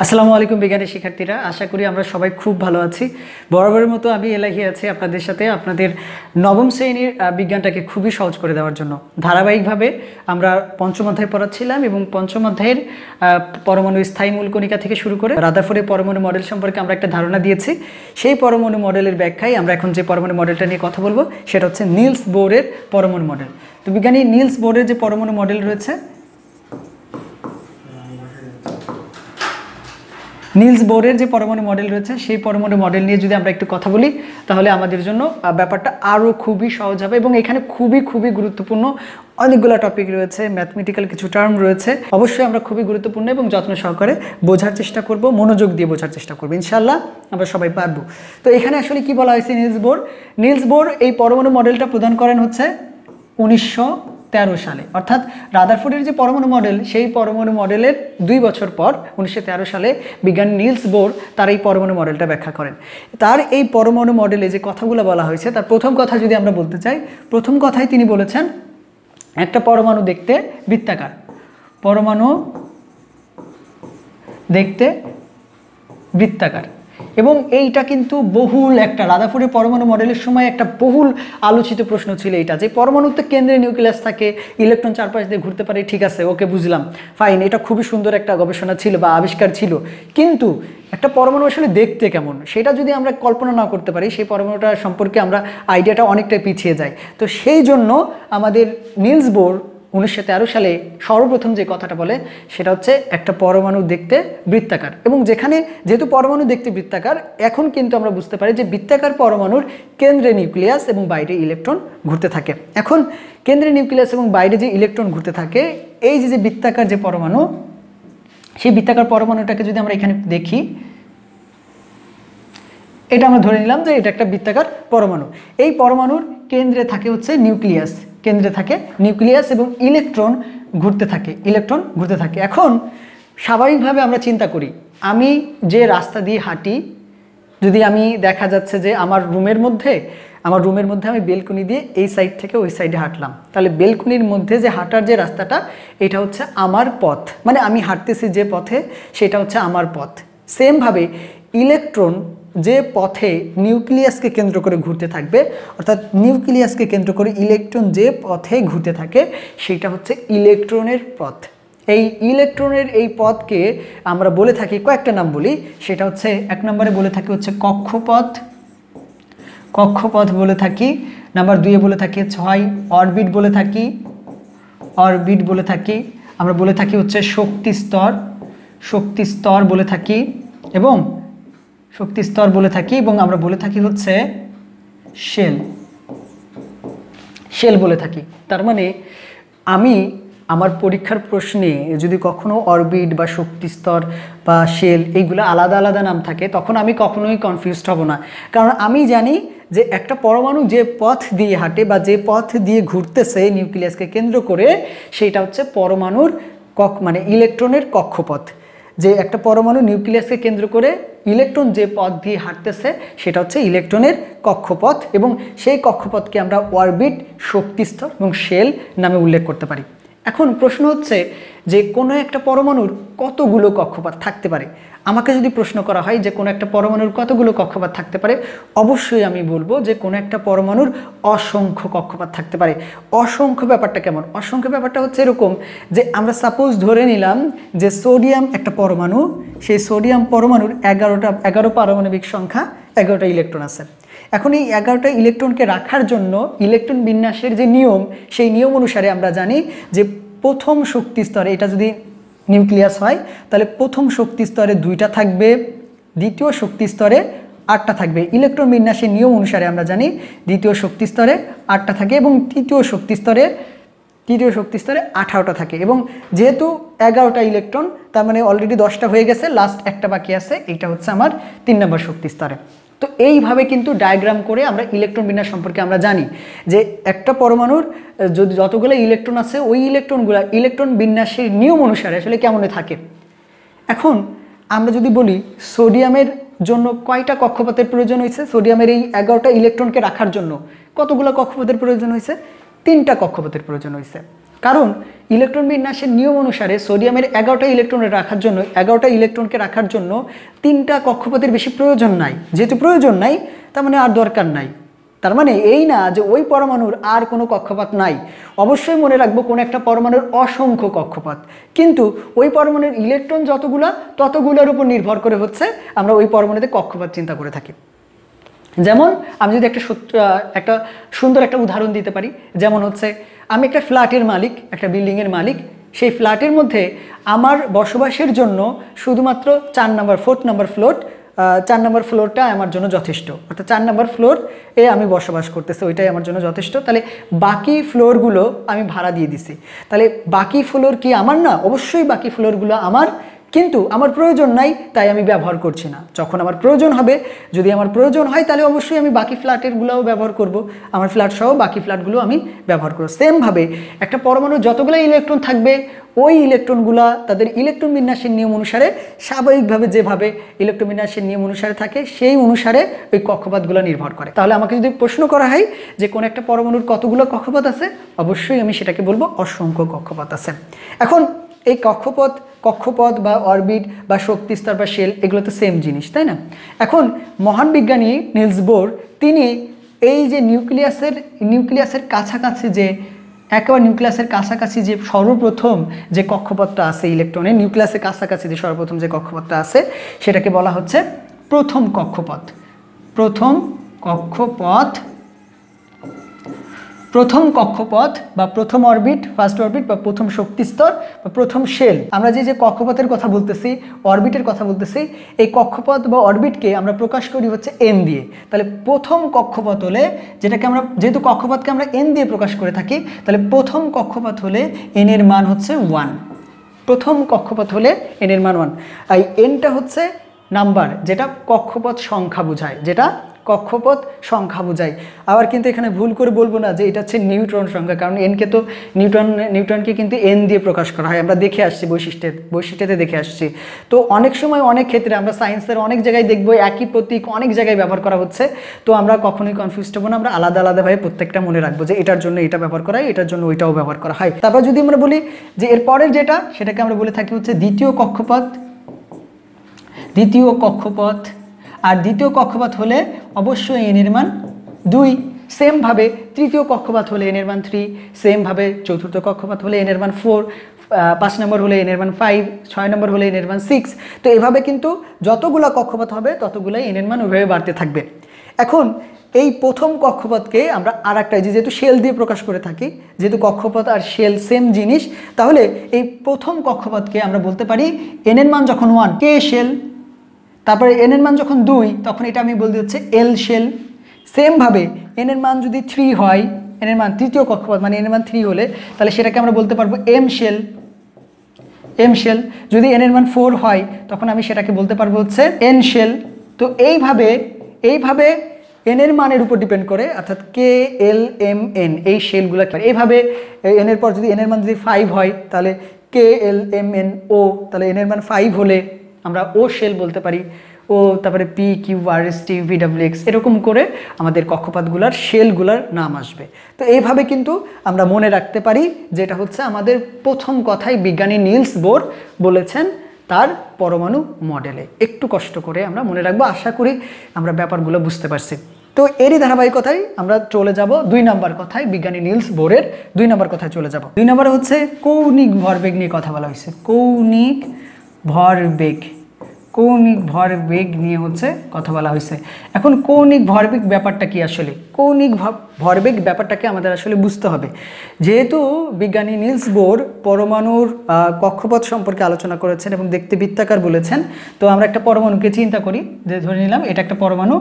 আসসালামু আলাইকুম বিজ্ঞানী শিক্ষার্থীরা, আশা করি আমরা সবাই খুব ভালো আছি। বরাবরের মতো আমি এলাহি আছি আপনাদের সাথে আপনাদের নবম শ্রেণীর বিজ্ঞানটাকে খুবই সহজ করে দেওয়ার জন্য। ধারাবাহিকভাবে আমরা পঞ্চম অধ্যায় পড়াচ্ছিলাম এবং পঞ্চম অধ্যায়ের পরমাণু স্থায়ী মূলকণিকা থেকে শুরু করে রাদারফোর্ডের পরমাণু মডেল সম্পর্কে আমরা একটা ধারণা দিয়েছি। সেই পরমাণু মডেলের ব্যাখ্যায় আমরা এখন যে পরমাণু মডেলটা নিয়ে কথা বলবো সেটা হচ্ছে নিলস বোরের পরমাণু মডেল। তো বিজ্ঞানী নিলস বোরের যে পরমাণু মডেল রয়েছে, নিলস বোরের যে পরমাণু মডেল রয়েছে সেই পরমাণু মডেল নিয়ে যদি আমরা একটু কথা বলি তাহলে আমাদের জন্য ব্যাপারটা আরও খুবই সহজ হবে এবং এখানে খুবই গুরুত্বপূর্ণ অনেকগুলো টপিক রয়েছে, ম্যাথমেটিক্যাল কিছু টার্ম রয়েছে। অবশ্যই আমরা খুবই গুরুত্বপূর্ণ এবং যত্ন সহকারে বোঝার চেষ্টা করব, মনোযোগ দিয়ে বোঝার চেষ্টা করবো, ইনশাল্লাহ আমরা সবাই পারবো। তো এখানে আসলে কি বলা হয়েছে, নিলস বোর এই পরমাণু মডেলটা প্রদান করেন হচ্ছে 1913 সালে, অর্থাৎ রাদারফোর্ডের যে পরমাণু মডেল সেই পরমাণু মডেলের 2 বছর পর 1913 সালে বিজ্ঞানী নিলস বোর তার এই পরমাণু মডেলটা ব্যাখ্যা করেন। তার এই পরমাণু মডেলে যে কথাগুলো বলা হয়েছে তার প্রথম কথা যদি আমরা বলতে চাই, প্রথম কথাই তিনি বলেছেন একটা পরমাণু দেখতে বৃত্তাকার, পরমাণু দেখতে বৃত্তাকার। এবং এইটা কিন্তু বহুল একটা রাদারফোর্ডের পরমাণু মডেলের সময় একটা বহুল আলোচিত প্রশ্ন ছিল এইটা, যে পরমাণুতে কেন্দ্রে নিউক্লিয়াস থাকে, ইলেকট্রন চারপাশ দিয়ে ঘুরতে পারে, ঠিক আছে, ওকে বুঝলাম, ফাইন, এটা খুবই সুন্দর একটা গবেষণা ছিল বা আবিষ্কার ছিল, কিন্তু একটা পরমাণু আসলে দেখতে কেমন সেটা যদি আমরা কল্পনা না করতে পারি, সেই পরমাণুটা সম্পর্কে আমরা আইডিয়াটা অনেকটাই পিছিয়ে যায়। তো সেই জন্য আমাদের নিলস বোর 1913 সালে সর্বপ্রথম যে কথাটা বলে সেটা হচ্ছে একটা পরমাণু দেখতে বৃত্তাকার। এবং যেহেতু পরমাণু দেখতে বৃত্তাকার, এখন কিন্তু আমরা বুঝতে পারি যে বৃত্তাকার পরমাণুর কেন্দ্রে নিউক্লিয়াস এবং বাইরে ইলেকট্রন ঘুরতে থাকে। এখন কেন্দ্রে নিউক্লিয়াস এবং বাইরে যে ইলেকট্রন ঘুরতে থাকে, এই যে বৃত্তাকার যে পরমাণু, সেই বৃত্তাকার পরমাণুটাকে যদি আমরা এখানে দেখি, এটা আমরা ধরে নিলাম যে এটা একটা বৃত্তাকার পরমাণু। এই পরমাণুর কেন্দ্রে থাকে হচ্ছে নিউক্লিয়াস, কেন্দ্রে থাকে নিউক্লিয়াস এবং ইলেকট্রন ঘুরতে থাকে। এখন স্বাভাবিকভাবে আমরা চিন্তা করি, আমি যে রাস্তা দিয়ে হাঁটি, যদি আমি দেখা যাচ্ছে যে আমার রুমের মধ্যে আমি বেলকনি দিয়ে এই সাইড থেকে ওই সাইডে হাঁটলাম, তাহলে বেলকনির মধ্যে যে হাঁটার যে রাস্তাটা এটা হচ্ছে আমার পথ, মানে আমি হাঁটতেছি যে পথে সেটা হচ্ছে আমার পথ। সেমভাবে ইলেকট্রন যে পথে নিউক্লিয়াসকে কেন্দ্র করে ঘুরতে থাকবে, অর্থাৎ নিউক্লিয়াসকে কেন্দ্র করে ইলেকট্রন যে পথে ঘুরতে থাকে সেটা হচ্ছে ইলেকট্রনের পথ। এই ইলেকট্রনের এই পথকে আমরা বলে থাকি, কয়েকটা নাম বলি, সেটা হচ্ছে 1 নম্বরে বলে থাকি হচ্ছে কক্ষপথ বলে থাকি, নাম্বার 2 বলে থাকি হচ্ছে হয় অরবিট বলে থাকি, আমরা বলে থাকি হচ্ছে শক্তি স্তর বলে থাকি এবং আমরা বলে থাকি হচ্ছে শেল বলে থাকি। তার মানে আমি আমার পরীক্ষার প্রশ্নে যদি কখনো অরবিট বা শক্তি স্তর বা শেল এইগুলো আলাদা নাম থাকে, তখন আমি কখনোই কনফিউজড হব না, কারণ আমি জানি যে একটা পরমাণু যে পথ দিয়ে হাঁটে বা যে পথ দিয়ে ঘুরতেছে নিউক্লিয়াসকে কেন্দ্র করে, সেটা হচ্ছে পরমাণুর মানে ইলেকট্রনের কক্ষপথ। যে একটা পরমাণু নিউক্লিয়াসকে কেন্দ্র করে ইলেকট্রন যে পথ দিয়ে হাঁটতেছে সেটা হচ্ছে ইলেকট্রনের কক্ষপথ, এবং সেই কক্ষপথকে আমরা অরবিট, শক্তিস্তর এবং শেল নামে উল্লেখ করতে পারি। এখন প্রশ্ন হচ্ছে যে কোনো একটা পরমাণুর কতগুলো কক্ষপথ থাকতে পারে। আমাকে যদি প্রশ্ন করা হয় যে কোনো একটা পরমাণুর কতগুলো কক্ষপথ থাকতে পারে, অবশ্যই আমি বলবো যে কোনো একটা পরমাণুর অসংখ্য কক্ষপথ থাকতে পারে। অসংখ্য ব্যাপারটা কেমন? অসংখ্য ব্যাপারটা হচ্ছে এরকম যে আমরা সাপোজ ধরে নিলাম যে সোডিয়াম একটা পরমাণু, সেই সোডিয়াম পরমাণুর 11 পারমাণবিক সংখ্যা, 11টা ইলেকট্রন আছে। এখন এই 11টা ইলেকট্রনকে রাখার জন্য ইলেকট্রন বিন্যাসের যে নিয়ম, সেই নিয়ম অনুসারে আমরা জানি যে প্রথম শক্তি স্তরে, এটা যদি নিউক্লিয়াস হয় তাহলে প্রথম শক্তি স্তরে 2টা থাকবে, দ্বিতীয় শক্তি স্তরে 8টা থাকবে। ইলেকট্রন বিন্যাসের নিয়ম অনুসারে আমরা জানি দ্বিতীয় শক্তি স্তরে 8টা থাকে এবং তৃতীয় শক্তি স্তরে 18টা থাকে। এবং যেহেতু 11টা ইলেকট্রন, তার মানে অলরেডি 10টা হয়ে গেছে, লাস্ট একটা বাকি আছে, এইটা হচ্ছে আমার 3 নম্বর শক্তি স্তরে। তো এইভাবে কিন্তু ডায়াগ্রাম করে আমরা ইলেকট্রন বিন্যাস সম্পর্কে আমরা জানি যে একটা পরমাণুর যদি যতগুলো ইলেকট্রন আছে ওই ইলেকট্রনগুলো ইলেকট্রন বিন্যাসের নিয়ম অনুসারে আসলে কেমন থাকে। এখন আমরা যদি বলি সোডিয়ামের জন্য কয়টা কক্ষপথের প্রয়োজন হয়েছে, সোডিয়ামের এই 11টা ইলেকট্রনকে রাখার জন্য কতগুলো কক্ষপথের প্রয়োজন হয়েছে? 3টা কক্ষপথের প্রয়োজন হয়েছে। কারণ ইলেকট্রন বিন্যাসের নিয়ম অনুসারে সোডিয়ামের 11টা ইলেকট্রনকে রাখার জন্য 3টা কক্ষপথের বেশি প্রয়োজন নাই। যেহেতু প্রয়োজন নাই তার মানে আর দরকার নাই। তার মানে এই না যে ওই পরমাণুর আর কোনো কক্ষপথ নাই। অবশ্যই মনে রাখবো কোনো একটা পরমাণুর অসংখ্য কক্ষপথ, কিন্তু ওই পরমাণুর ইলেকট্রন ততগুলোর উপর নির্ভর করে হচ্ছে আমরা ওই পরমাণুতে কক্ষপথ চিন্তা করে থাকি। যেমন আমি যদি একটা সুন্দর একটা উদাহরণ দিতে পারি, যেমন হচ্ছে আমি একটা ফ্ল্যাটের মালিক, একটা বিল্ডিংয়ের মালিক। সেই ফ্ল্যাটের মধ্যে আমার বসবাসের জন্য শুধুমাত্র 4 নম্বর ফ্লোরটা আমার জন্য যথেষ্ট, অর্থাৎ 4 নম্বর ফ্লোর আমি বসবাস করতেছি, ওইটাই আমার জন্য যথেষ্ট। তাহলে বাকি ফ্লোরগুলো আমি ভাড়া দিয়ে দিছি। তাহলে বাকি ফ্লোর কি আমার না? অবশ্যই বাকি ফ্লোরগুলো আমার, কিন্তু আমার প্রয়োজন নাই তাই আমি ব্যবহার করছি না। যখন আমার প্রয়োজন হবে, যদি আমার প্রয়োজন হয়, তাহলে অবশ্যই আমি বাকি ফ্ল্যাটেরগুলোও ব্যবহার করব, আমার ফ্ল্যাট সহ বাকি ফ্ল্যাটগুলো আমি ব্যবহার করব। সেমভাবে একটা পরমাণুর যতগুলো ইলেকট্রন থাকবে, ওই ইলেকট্রনগুলো তাদের ইলেকট্রন বিন্যাসের নিয়ম অনুসারে স্বাভাবিকভাবে যেভাবে ইলেকট্রন বিন্যাসের নিয়ম অনুসারে থাকে, সেই অনুসারে ওই কক্ষপথগুলো নির্ভর করে। তাহলে আমাকে যদি প্রশ্ন করা হয় যে কোন একটা পরমাণুর কতগুলো কক্ষপথ আছে, অবশ্যই আমি সেটাকে বলবো অসংখ্য কক্ষপথ আছে। এখন এই কক্ষপথ বা অরবিট বা শক্তিস্তর বা শেল, এগুলো তো সেম জিনিস, তাই না? এখন মহান বিজ্ঞানী নিলস বোর তিনি এই যে নিউক্লিয়াসের কাছাকাছি যে একেবারে নিউক্লিয়াসের কাছাকাছি যে সর্বপ্রথম যে কক্ষপথটা আছে ইলেকট্রনের, নিউক্লিয়াসের কাছাকাছি যে সর্বপ্রথম যে কক্ষপথটা আছে সেটাকে বলা হচ্ছে প্রথম কক্ষপথ। প্রথম কক্ষপথ বা প্রথম অরবিট, ফার্স্ট অরবিট বা প্রথম শক্তিস্তর বা প্রথম শেল। আমরা যে কক্ষপথের কথা বলতেছি, অরবিটের কথা বলতেছি, এই কক্ষপথ বা অরবিটকে আমরা প্রকাশ করি হচ্ছে এন দিয়ে। তাহলে প্রথম কক্ষপথ হলে, যেহেতু কক্ষপথকে আমরা এন দিয়ে প্রকাশ করে থাকি, তাহলে প্রথম কক্ষপথ হলে এন এর মান হচ্ছে 1। প্রথম কক্ষপথ হলে এন এর মান 1। এই এনটা হচ্ছে নাম্বার, যেটা কক্ষপথ সংখ্যা বোঝায়, আবার কিন্তু এখানে ভুল করে বলবো না যে এটা হচ্ছে নিউট্রন সংখ্যা, কারণ এনকে তো নিউট্রনকে কিন্তু এন দিয়ে প্রকাশ করা হয়, আমরা দেখে আসছি বৈশিষ্ট্যতে দেখে আসছি। তো অনেক সময় অনেক ক্ষেত্রে আমরা সায়েন্সের অনেক জায়গায় দেখবো একই প্রতীক অনেক জায়গায় ব্যবহার করা হচ্ছে। তো আমরা কখনোই কনফিউজড হবো না, আমরা আলাদাভাবে প্রত্যেকটা মনে রাখবো যে এটার জন্য এটা ব্যবহার করা হয়, এটার জন্য ওইটাও ব্যবহার করা হয়। তারপর যদি আমরা বলি যে এর পরের সেটাকে আমরা বলে থাকি হচ্ছে দ্বিতীয় কক্ষপথ। আর দ্বিতীয় কক্ষপথ হলে অবশ্যই এন এর মান 2। সেমভাবে তৃতীয় কক্ষপথ হলে এন এর মান 3, সেমভাবে চতুর্থ কক্ষপথ হলে এন এর মান 4, 5 নম্বর হলে এন এর মান 5, 6 নম্বর হলে এন এর মান 6। তো এভাবে কিন্তু যতগুলো কক্ষপথ হবে ততগুলাই এন এর মান ওইভাবে বাড়তে থাকবে। এখন এই প্রথম কক্ষপথকে আমরা আরেকটা, যেহেতু শেল দিয়ে প্রকাশ করে থাকি, যেহেতু কক্ষপথ আর শেল সেম জিনিস, তাহলে এই প্রথম কক্ষপথকে আমরা বলতে পারি এন এর মান যখন 1 কে শেল, তারপরে এন এর মান যখন 2 তখন এটা আমি বলতে হচ্ছে এল শেল। সেমভাবে এন এর মান যদি 3 হয়, এন এর মান তৃতীয় কক্ষপথ মানে এন এর মান 3 হলে, তাহলে সেটাকে আমরা বলতে পারবো এম শেল। যদি এন এর মান 4 হয় তখন আমি সেটাকে বলতে পারবো হচ্ছে এন শেল। তো এইভাবে এন এর মানের উপর ডিপেন্ড করে, অর্থাৎ কে এল এম এন এই শেলগুলো এইভাবে এন এর পর যদি এন এর মান যদি 5 হয় তাহলে কে এল এম এন ও, তাহলে এন এর মান 5 হলে আমরা ও শেল বলতে পারি, ও তারপরে P Q R S T VWX, এরকম করে আমাদের কক্ষপথগুলোর শেলগুলোর নাম আসবে। তো এইভাবে কিন্তু আমরা মনে রাখতে পারি যেটা হচ্ছে আমাদের প্রথম কথাই বিজ্ঞানী নিলস বোর বলেছেন তার পরমাণু মডেলে। একটু কষ্ট করে আমরা মনে রাখবো, আশা করি আমরা ব্যাপারগুলো বুঝতে পারছি। তো এরই ধারাবাহিকতায় আমরা চলে যাব 2 নম্বর কথায়, বিজ্ঞানী নিলস বোরের 2 নম্বর কথায় চলে যাব। 2 নম্বরে হচ্ছে কৌণিক ভরবেগ নিয়ে কথা বলা হয়েছে। কৌণিক ভরবেগ নিয়ে হচ্ছে কথা বলা হয়েছে। এখন কৌণিক ভরবেগ ব্যাপারটা কি? আসলে কৌণিক ভরবেগ ব্যাপারটাকে আমাদের আসলে বুঝতে হবে। যেহেতু বিজ্ঞানী নিলস বোর পরমাণুর কক্ষপথ সম্পর্কে আলোচনা করেছেন এবং দেখতে বৃত্তাকার বলেছেন, তো আমরা একটা পরমাণুকে চিন্তা করি, যে ধরে নিলাম এটা একটা পরমাণু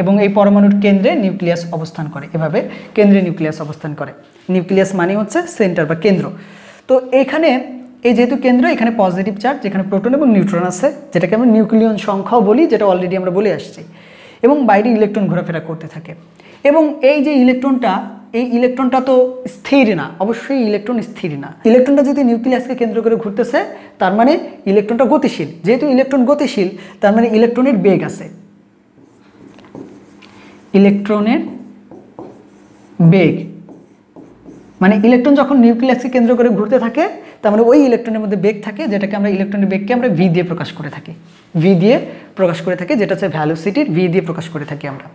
এবং এই পরমাণুর কেন্দ্রে নিউক্লিয়াস অবস্থান করে, এভাবে কেন্দ্রে নিউক্লিয়াস অবস্থান করে। নিউক্লিয়াস মানে হচ্ছে সেন্টার বা কেন্দ্র। তো এখানে যেহেতু কেন্দ্র, এখানে পজিটিভ চার্জ, যেখানে প্রোটন এবং নিউট্রন আছে, যেটাকে আমরা নিউক্লিয়ন সংখ্যাও বলি, যেটা অলরেডি আমরা বলে আসছি, এবং বাইরে ইলেকট্রন ঘোরাফেরা করতে থাকে। এবং এই যে ইলেকট্রনটা তো স্থির না, অবশ্যই ইলেকট্রন স্থির না। ইলেকট্রনটা যদি নিউক্লিয়াসকে কেন্দ্র করে ঘুরতেছে, তার মানে ইলেকট্রনটা গতিশীল। যেহেতু ইলেকট্রন গতিশীল, তার মানে ইলেকট্রনের বেগ আছে। ইলেকট্রনের বেগ মানে ইলেকট্রন যখন নিউক্লিয়াসকে কেন্দ্র করে ঘুরতে থাকে তার মানে ওই ইলেকট্রনের মধ্যে বেগ থাকে, যেটাকে আমরা ইলেকট্রনের বেগকে আমরা ভি দিয়ে প্রকাশ করে থাকি, ভি দিয়ে প্রকাশ করে থাকি, যেটা হচ্ছে ভ্যালোসিটির ভি দিয়ে প্রকাশ করে থাকি আমরা।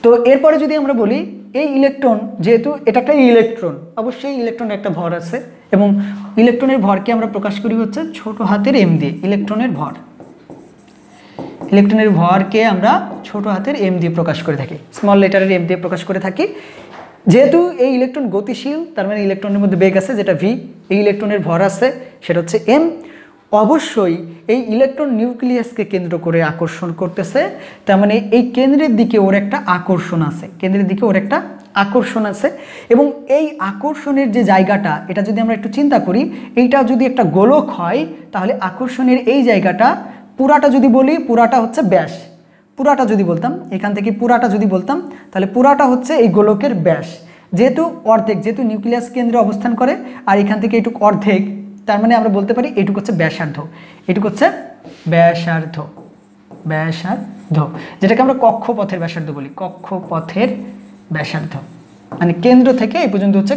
তো এরপরে যদি আমরা বলি এই ইলেকট্রন, যেহেতু এটা একটা ইলেকট্রন, অবশ্যই ইলেকট্রনের একটা ভর আছে এবং ইলেকট্রনের ভরকে আমরা প্রকাশ করি হচ্ছে ছোট হাতের এম দিয়ে। ইলেকট্রনের ভর, ইলেকট্রনের ভরকে আমরা ছোট হাতের এম দিয়ে প্রকাশ করে থাকি, স্মল লেটারের এম দিয়ে প্রকাশ করে থাকি। যেহেতু এই ইলেকট্রন গতিশীল তার মানে ইলেকট্রনের মধ্যে বেগ আছে যেটা ভি, এই ইলেকট্রনের ভর আছে সেটা হচ্ছে এম। অবশ্যই এই ইলেকট্রন নিউক্লিয়াসকে কেন্দ্র করে আকর্ষণ করতেছে, তার মানে এই কেন্দ্রের দিকে ওর একটা আকর্ষণ আছে, কেন্দ্রের দিকে ওর একটা আকর্ষণ আছে। এবং এই আকর্ষণের যে জায়গাটা, এটা যদি আমরা একটু চিন্তা করি, এইটা যদি একটা গোলক হয় তাহলে আকর্ষণের এই জায়গাটা পুরাটা যদি বলি, পুরাটা হচ্ছে ব্যাস, পুরাটা যদি বলতাম এখান থেকে পুরাটা যদি বলতাম তাহলে পুরাটা হচ্ছে এই গোলকের ব্যাস। যেহেতু অর্ধেক, যেহেতু নিউক্লিয়াস কেন্দ্রে অবস্থান করে আর এখান থেকে এটুকু অর্ধেক, তার মানে আমরা বলতে পারি এটুকু হচ্ছে ব্যাসার্ধ, এটুকু হচ্ছে ব্যাসার্ধ, ব্যাসার্ধ, যেটাকে আমরা কক্ষপথের ব্যাসার্ধ বলি, কক্ষপথের ব্যাসার্ধ। মানে কেন্দ্র থেকে এই পর্যন্ত হচ্ছে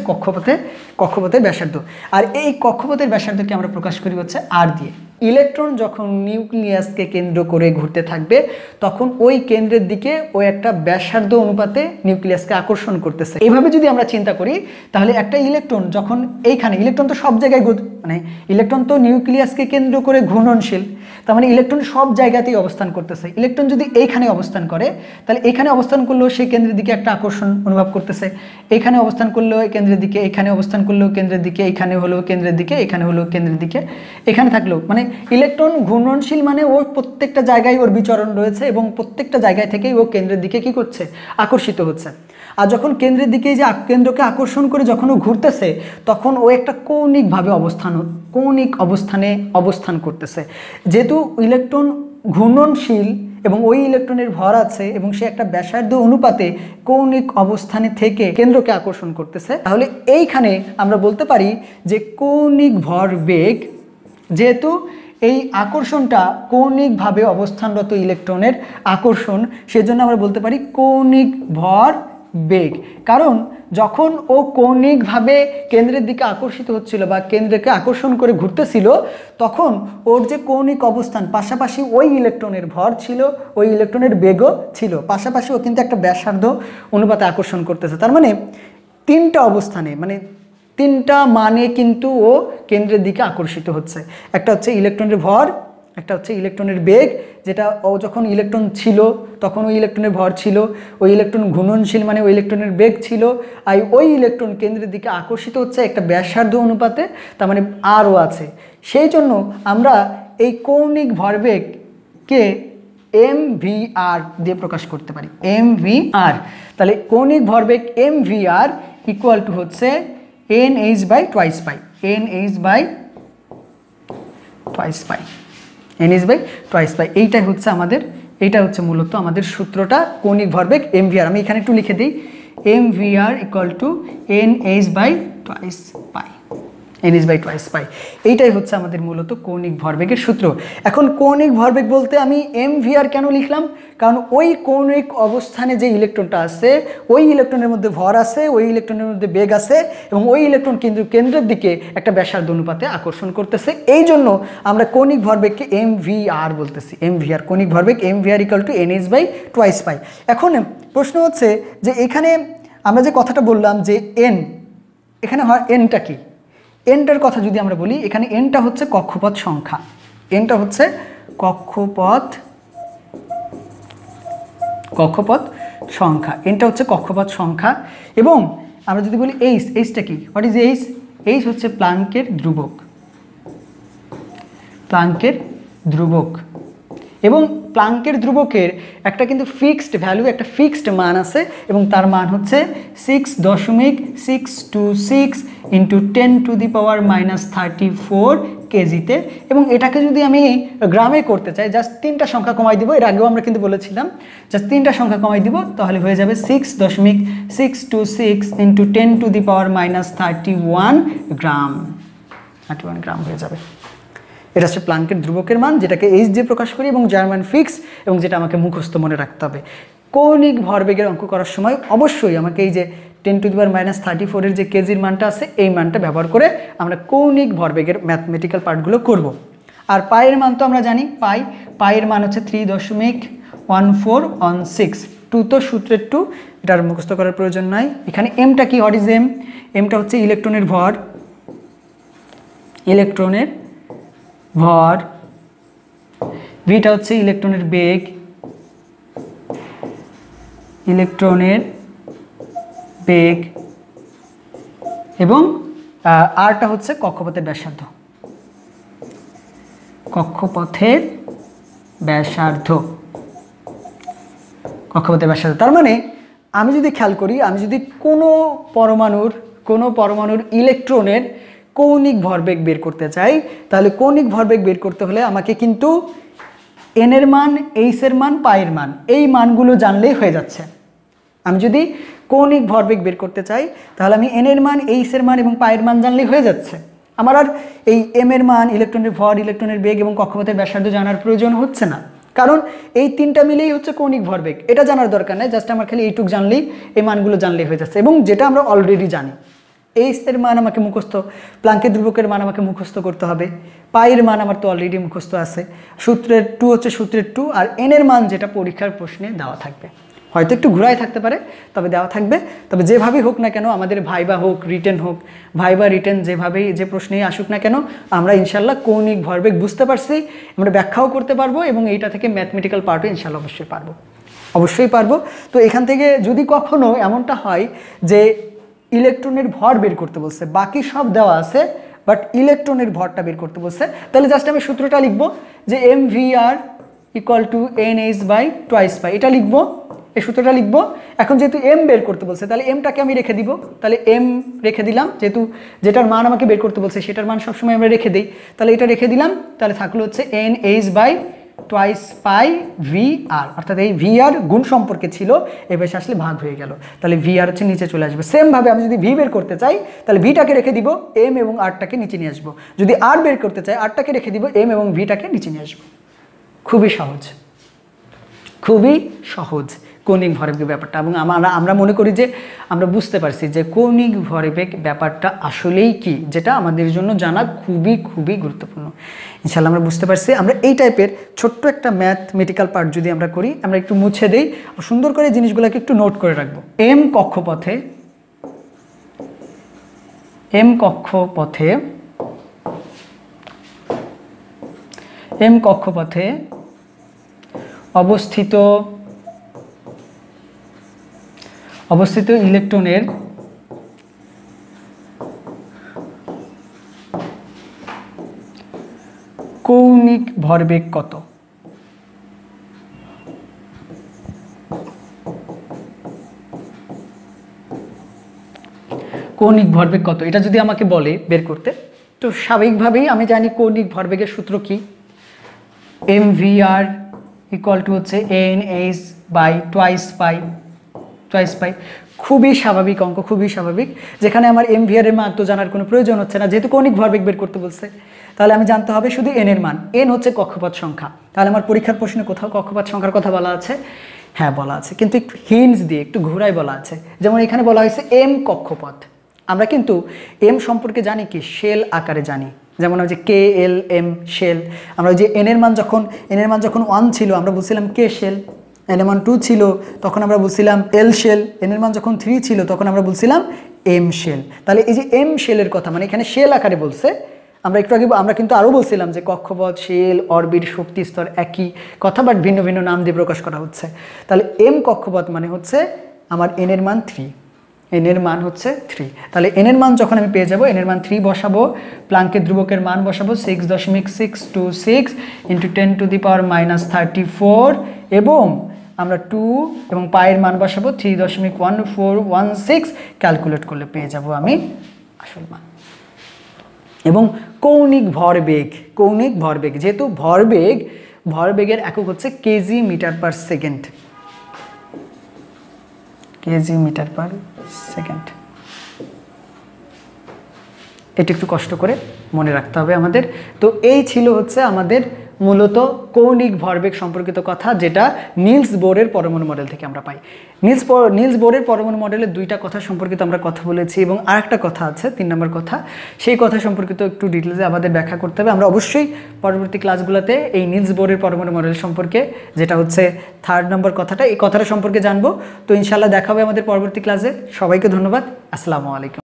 কক্ষপথের ব্যাসার্ধ। আর এই কক্ষপথের ব্যাসার্ধকে আমরা প্রকাশ করি হচ্ছে আর দিয়ে। ইলেকট্রন যখন নিউক্লিয়াসকে কেন্দ্র করে ঘুরতে থাকবে তখন ওই কেন্দ্রের দিকে ওই একটা ব্যাসার্ধ অনুপাতে নিউক্লিয়াসকে আকর্ষণ করতেছে। এইভাবে যদি আমরা চিন্তা করি তাহলে একটা ইলেকট্রন যখন এইখানে, ইলেকট্রন তো সব জায়গায় মানে ইলেকট্রন তো নিউক্লিয়াসকে কেন্দ্র করে ঘূর্ণনশীল, তার মানে ইলেকট্রন সব জায়গাতেই অবস্থান করতেছে। ইলেকট্রন যদি এইখানে অবস্থান করে তাহলে এখানে অবস্থান করলেও সেই কেন্দ্রের দিকে একটা আকর্ষণ অনুভব করতেছে, এখানে অবস্থান করলেও কেন্দ্রের দিকে, এখানে অবস্থান করলেও কেন্দ্রের দিকে, এখানে হলো কেন্দ্রের দিকে, এখানে হলো কেন্দ্রের দিকে, এখানে থাকলেও, মানে ইলেকট্রন ঘূর্ণনশীল মানে ওর প্রত্যেকটা জায়গায় ওর বিচরণ রয়েছে এবং প্রত্যেকটা জায়গায় থেকেই ও কেন্দ্রের দিকে কি করছে, আকর্ষিত হচ্ছে। আর যখন কেন্দ্রের দিকে যে কেন্দ্রকে আকর্ষণ করে যখন ও ঘুরতেছে তখন ও একটা কৌণিকভাবে কৌণিক অবস্থানে অবস্থান করতেছে। যেহেতু ইলেকট্রন ঘূর্ণনশীল এবং ওই ইলেকট্রনের ভর আছে এবং সে একটা ব্যাসার্ধ অনুপাতে কৌণিক অবস্থানে থেকে কেন্দ্রকে আকর্ষণ করতেছে, তাহলে এইখানে আমরা বলতে পারি যে কৌণিক ভরবেগ, যেহেতু এই আকর্ষণটা কৌণিকভাবে অবস্থানরত ইলেকট্রনের আকর্ষণ, সেজন্য আমরা বলতে পারি কৌণিক ভরবেগ। কারণ যখন ও কৌণিকভাবে কেন্দ্রের দিকে আকর্ষিত হচ্ছিল বা কেন্দ্রকে আকর্ষণ করে ঘুরতেছিল তখন ওর যে কৌণিক অবস্থান, পাশাপাশি ওই ইলেকট্রনের ভর ছিল, ওই ইলেকট্রনের বেগও ছিল, পাশাপাশি ও কিন্তু একটা ব্যাসার্ধ অনুপাতে আকর্ষণ করতেছে। তার মানে তিনটা অবস্থানে, মানে তিনটা মানে কিন্তু ও কেন্দ্রের দিকে আকর্ষিত হচ্ছে। একটা হচ্ছে ইলেকট্রনের ভর, একটা হচ্ছে ইলেকট্রনের বেগ, যেটা ও যখন ইলেকট্রন ছিল তখন ওই ইলেকট্রনের ভর ছিল, ওই ইলেকট্রন ঘূর্ণনশীল মানে ওই ইলেকট্রনের বেগ ছিল, আর ওই ইলেকট্রন কেন্দ্রের দিকে আকর্ষিত হচ্ছে একটা ব্যাসার্ধ অনুপাতে, তার মানে আরও আছে। সেই জন্য আমরা এই কৌণিক ভরবেগকে mvr দিয়ে প্রকাশ করতে পারি, mvr। তাহলে কৌণিক ভরবেগ mvr ইকুয়াল টু হচ্ছে nh/2 পাই, nh/2 পাই। এইটাই হচ্ছে আমাদের, এইটা হচ্ছে মূলত আমাদের সূত্রটা, কৌণিক ভরবেগ mvr। আমি এখানে একটু লিখে দিই, mvr equal to nh/2 pi, nh/2 এইটাই হচ্ছে আমাদের মূলত কৌণিক ভরবেগের সূত্র। এখন কৌণিক ভরবেগ বলতে আমি mvr কেন লিখলাম, কারণ ওই কৌণিক অবস্থানে যে ইলেকট্রনটা আছে ওই ইলেকট্রনের মধ্যে ভর আছে, ওই ইলেকট্রনের মধ্যে বেগ আছে এবং ওই ইলেকট্রন কিন্তু কেন্দ্রের দিকে একটা ব্যাসার্ধ অনুপাতে আকর্ষণ করতেছে। এই জন্য আমরা কৌণিক ভরবেগকে mvr বলতেছি, mvr, কৌণিক ভরবেগ mvr ইকুয়াল টু nh/2 পাই। এখন প্রশ্ন হচ্ছে যে এখানে আমরা যে কথাটা বললাম যে n, এখানে হয় nটা কি, এনটার কথা যদি আমরা বলি, এখানে এনটা হচ্ছে কক্ষপথ সংখ্যা, এনটা হচ্ছে কক্ষপথ সংখ্যা, এনটা হচ্ছে কক্ষপথ সংখ্যা। এবং আমরা যদি বলি এইচ, এইচটা কি, হোয়াট ইজ এইচ, এইচ হচ্ছে প্লাঙ্কের ধ্রুবক, প্লাঙ্কের ধ্রুবক। এবং প্লাঙ্কের ধ্রুবকের একটা কিন্তু ফিক্সড ভ্যালু, একটা ফিক্সড মান আছে এবং তার মান হচ্ছে 6.626 ইন্টু 10⁻⁻34 কেজিতে। এবং এটাকে যদি আমি গ্রামে করতে চাই, জাস্ট তিনটা সংখ্যা কমাই দিব, এর আগেও আমরা কিন্তু বলেছিলাম জাস্ট তিনটা সংখ্যা কমাই দিব, তাহলে হয়ে যাবে 6.626 ইন্টু 10⁻31 গ্রাম, 31 গ্রাম হয়ে যাবে। এটা হচ্ছে প্লাঙ্কের ধ্রুবকের মান, যেটাকে এইচ দিয়ে প্রকাশ করি এবং যার মান ফিক্স এবং যেটা আমাকে মুখস্থ মনে রাখতে হবে। কৌণিক ভরবেগের অঙ্ক করার সময় অবশ্যই আমাকে এই যে 10⁻34 এর যে কেজির মানটা আছে এই মানটা ব্যবহার করে আমরা কৌণিক ভরবেগের ম্যাথমেটিক্যাল পার্টগুলো করব। আর পায়ের মান তো আমরা জানি, পায়ের মান হচ্ছে 3.1416। 2 তো সূত্রের 2, এটার মুখস্থ করার প্রয়োজন নাই। এখানে এমটা কি, হোয়াট ইজ এম? এমটা হচ্ছে ইলেকট্রনের ভর, ভিটা হচ্ছে ইলেকট্রনের বেগ, এবং আরটা হচ্ছে কক্ষপথের ব্যাসার্ধ। তার মানে আমি যদি খেয়াল করি, আমি যদি কোনো পরমাণুর ইলেকট্রনের কৌণিক ভরবেগ বের করতে চাই, তাহলে কৌণিক ভরবেগ বের করতে হলে আমাকে কিন্তু এন এর মান, এইচ এর মান, পায়ের মান, এই মানগুলো জানলেই হয়ে যাচ্ছে। আমি যদি কৌণিক ভরবেগ বের করতে চাই তাহলে আমি এন এর মান, এইচ এর মান এবং পায়ের মান জানলেই হয়ে যাচ্ছে। আমার আর এই এম এর মান, ইলেকট্রনের ভর, ইলেকট্রনের বেগ এবং কক্ষপথের ব্যাসার্ধ জানার প্রয়োজন হচ্ছে না, কারণ এই তিনটা মিলেই হচ্ছে কৌণিক ভরবেগ। এটা জানার দরকার নেই, জাস্ট আমার খালি এইটুক জানলেই, এই মানগুলো জানলেই হয়ে যাচ্ছে। এবং যেটা আমরা অলরেডি জানি, এইচ এর মান আমাকে মুখস্থ, প্লাঙ্কের ধ্রুবকের মান আমাকে মুখস্থ করতে হবে, পায়ের মান আমার তো অলরেডি মুখস্থ আছে, সূত্রের 2 হচ্ছে সূত্রের 2, আর এন এর মান যেটা পরীক্ষার প্রশ্নে দেওয়া থাকবে, হয়তো একটু ঘুরাই থাকতে পারে, তবে দেওয়া থাকবে। তবে যেভাবেই হোক না কেন, আমাদের ভাইবা হোক, রিটেন যেভাবেই, যে প্রশ্নেই আসুক না কেন, আমরা ইনশাল্লাহ কৌণিক ভরবেগ বুঝতে পারছি, আমরা ব্যাখ্যাও করতে পারবো, এবং এইটা থেকে ম্যাথমেটিক্যাল পার্টও ইনশাল্লাহ অবশ্যই পারবো। তো এখান থেকে যদি কখনো এমনটা হয় যে ইলেকট্রনের ভর বের করতে বলছে, বাকি সব দেওয়া আছে বাট ইলেকট্রনের ভরটা বের করতে বলছে, তাহলে জাস্ট আমি সূত্রটা লিখবো যে mvr = NH/2 পাই, এটা লিখবো, এই সূত্রটা লিখবো। এখন যেহেতু এম বের করতে বলছে, তাহলে এমটাকে আমি রেখে দিব, তাহলে এম রেখে দিলাম, যেহেতু যেটার মান আমাকে বের করতে বলছে সেটার মান সবসময় আমরা রেখে দিই, তাহলে এটা রেখে দিলাম। তাহলে থাকলো হচ্ছে NH/2 পাই VR, অর্থাৎ এই VR গুণ সম্পর্কে ছিল, এবার আসলে ভাগ হয়ে গেল, তাহলে VR হচ্ছে নিচে চলে আসবে। সেমভাবে আমি যদি ভি বের করতে চাই তাহলে ভিটাকে রেখে দিব, এম এবং আরটাকে নিচে নিয়ে আসবো। যদি আর বের করতে চাই, আরটাকে রেখে দিব, এম এবং ভিটাকে নিচে নিয়ে আসবো। খুবই সহজ কৌণিক ভরবেগ ব্যাপারটা। এবং আমরা মনে করি যে আমরা বুঝতে পারছি যে কৌণিক ভরবেগ ব্যাপারটা আসলেই কি, যেটা আমাদের জন্য জানা খুবই গুরুত্বপূর্ণ। ইনশাআল্লাহ আমরা বুঝতে পারছি। আমরা এই টাইপের ছোট্ট একটা ম্যাথমেটিক্যাল পার্ট যদি আমরা করি, আমরা একটু মুছে দেই, সুন্দর করে জিনিসগুলোকে একটু নোট করে রাখবো। এম কক্ষপথে অবস্থিত ইলেকট্রনের কৌণিক ভরবেগ কত? কৌণিক ভরবেগ কত, এটা যদি আমাকে বলে বের করতে, তো স্বাভাবিকভাবেই আমি জানি কৌণিক ভরবেগের সূত্র কি, mvr হচ্ছে NH/2 পাই। খুবই স্বাভাবিক অঙ্ক, খুবই স্বাভাবিক, যেখানে আমার mvr এর মান তো জানার কোনো প্রয়োজন হচ্ছে না, যেহেতু কৌণিক ভরবেগ বের করতে বলছে। তাহলে আমি জানতে হবে শুধু n এর মান, n হচ্ছে কক্ষপথ সংখ্যা। তাহলে আমার পরীক্ষার প্রশ্নে কোথাও কক্ষপথ সংখ্যার কথা বলা আছে? হ্যাঁ বলা আছে, কিন্তু একটু হিন্টস দিয়ে, একটু ঘুরাই বলা আছে। যেমন এখানে বলা হয়েছে m কক্ষপথ, আমরা কিন্তু m সম্পর্কে জানি কি, শেল আকারে জানি। যেমন ওই যে KLM শেল, আমরা ওই যে n এর মান যখন 1 ছিল আমরা বলছিলাম K শেল, n এর মান 2 ছিল তখন আমরা বলছিলাম L শেল, n এর মান যখন 3 ছিল তখন আমরা বলছিলাম M শেল। তাহলে এই যে M শেলের কথা, মানে এখানে শেল আকারে বলছে। আমরা একটু আগে আমরা কিন্তু আরও বলছিলাম যে কক্ষপথ, শেল, অরবিট, শক্তি স্তর একই কথা, বাট ভিন্ন ভিন্ন নাম দিয়ে প্রকাশ করা হচ্ছে। তাহলে M কক্ষপথ মানে হচ্ছে আমার n এর মান 3, n এর মান হচ্ছে 3। তাহলে n এর মান যখন আমি পেয়ে যাব, n এর মান 3 বসাবো, প্লাঙ্কের ধ্রুবকের মান বসাবো 6.626 × 10⁻34, এবং আমরা 2 এবং পায়ের মান বসাবো 3.1416, ক্যালকুলেট করলে পেয়ে যাব আমি আসল মান। এবং কৌণিক ভরবেগ, যেহেতু ভরবেগের একক হচ্ছে কেজি মিটার পার সেকেন্ড, এটা একটু কষ্ট করে মনে রাখতে হবে আমাদের। তো এই ছিল হচ্ছে আমাদের মূলত কৌণিক ভরবেগ সম্পর্কিত কথা, যেটা নিলস বোরের পরমাণু মডেল থেকে আমরা পাই। নিলস বোরের পরমাণু মডেলের দুইটা কথা সম্পর্কিত আমরা কথা বলেছি, এবং আরেকটা কথা আছে 3 নম্বর কথা, সেই কথা সম্পর্কিত একটু ডিটেলসে আমাদের ব্যাখ্যা করতে হবে। আমরা অবশ্যই পরবর্তী ক্লাসগুলোতে এই নিলস বোরের পরমাণু মডেল সম্পর্কে, যেটা হচ্ছে 3rd নম্বর কথাটা, এই কথাটা সম্পর্কে জানবো। তো ইনশাআল্লাহ দেখা হবে আমাদের পরবর্তী ক্লাসে। সবাইকে ধন্যবাদ। আসসালামু আলাইকুম।